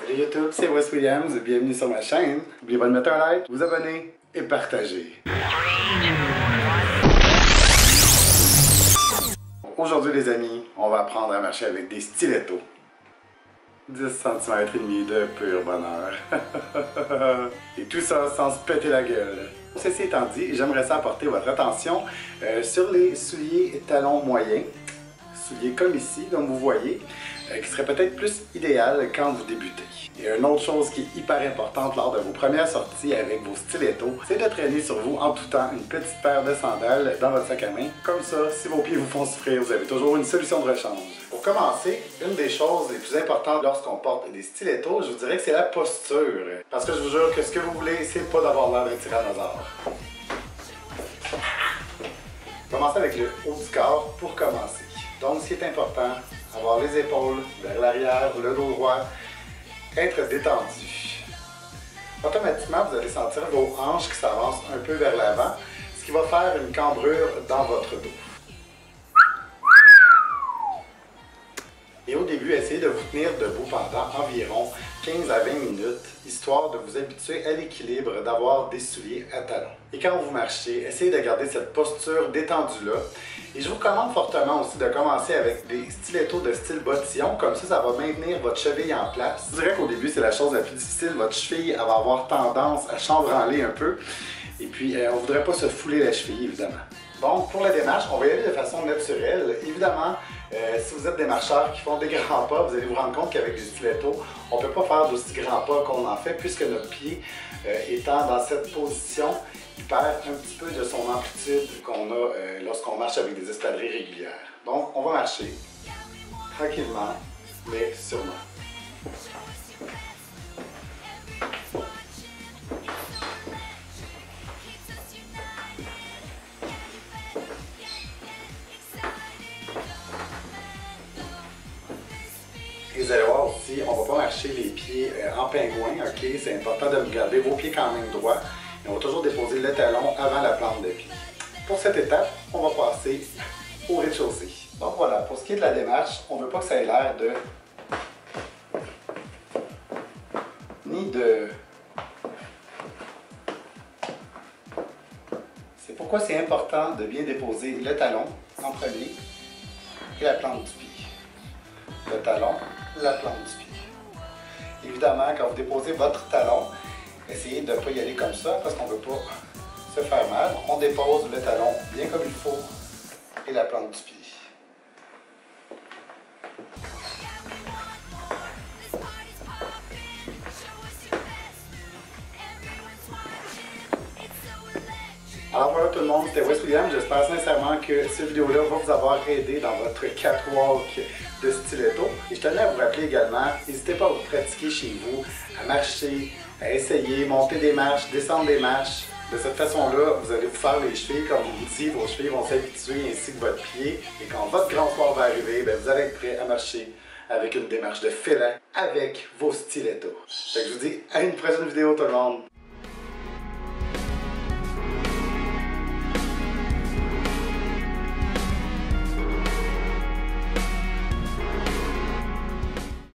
Salut YouTube, c'est Wes Williams, bienvenue sur ma chaîne. N'oubliez pas de mettre un like, vous abonner et partager. Aujourd'hui les amis, on va apprendre à marcher avec des stilettos. 10 cm et demi de pur bonheur. Et tout ça sans se péter la gueule. Ceci étant dit, j'aimerais ça apporter votre attention sur les souliers talons moyens. Souliers comme ici, comme vous voyez, qui serait peut-être plus idéal quand vous débutez. Et une autre chose qui est hyper importante lors de vos premières sorties avec vos stilettos, c'est de traîner sur vous en tout temps une petite paire de sandales dans votre sac à main. Comme ça, si vos pieds vous font souffrir, vous avez toujours une solution de rechange. Pour commencer, une des choses les plus importantes lorsqu'on porte des stilettos, je vous dirais que c'est la posture. Parce que je vous jure que ce que vous voulez, c'est pas d'avoir l'air d'un tyrannosaure. Commencez avec le haut du corps pour commencer. Donc, ce qui est important, avoir les épaules vers l'arrière, le dos droit, être détendu. Automatiquement, vous allez sentir vos hanches qui s'avancent un peu vers l'avant, ce qui va faire une cambrure dans votre dos. Et au début, essayez de vous tenir debout pendant environ 15 à 20 minutes, histoire de vous habituer à l'équilibre d'avoir des souliers à talons. Et quand vous marchez, essayez de garder cette posture détendue-là. Et je vous recommande fortement aussi de commencer avec des stilettos de style bottillon, comme ça va maintenir votre cheville en place. Je dirais qu'au début, c'est la chose la plus difficile. Votre cheville elle va avoir tendance à chambranler un peu. Et puis, on ne voudrait pas se fouler la cheville, évidemment. Donc, pour la démarche, on va y aller de façon naturelle. Évidemment, si vous êtes des marcheurs qui font des grands pas, vous allez vous rendre compte qu'avec des stilettos, on ne peut pas faire d'aussi grands pas qu'on en fait, puisque notre pied étant dans cette position, il perd un petit peu de son amplitude qu'on a lorsqu'on marche avec des espadrilles régulières. Donc, on va marcher tranquillement, mais sûrement. Et vous allez voir aussi, on ne va pas marcher les pieds en pingouin, ok? C'est important de garder vos pieds quand même droits. Et on va toujours déposer le talon avant la plante de pied. Pour cette étape, on va passer au rez-de-chaussée. Donc voilà, pour ce qui est de la démarche, on ne veut pas que ça ait l'air de... C'est pourquoi c'est important de bien déposer le talon en premier et la plante du pied. Le talon, la plante du pied. Évidemment, quand vous déposez votre talon, essayez de ne pas y aller comme ça parce qu'on ne veut pas se faire mal. On dépose le talon bien comme il faut et la plante du pied. Alors voilà tout le monde, c'était Wes Williams. J'espère sincèrement que cette vidéo-là va vous avoir aidé dans votre catwalk de stiletto. Et je tenais à vous rappeler également, n'hésitez pas à vous pratiquer chez vous, à marcher, à essayer, monter des marches, descendre des marches. De cette façon-là, vous allez vous faire les chevilles, comme je vous dis, vos chevilles vont s'habituer ainsi que votre pied. Et quand votre grand soir va arriver, vous allez être prêt à marcher avec une démarche de félin avec vos stilettos. Fait que je vous dis à une prochaine vidéo tout le monde.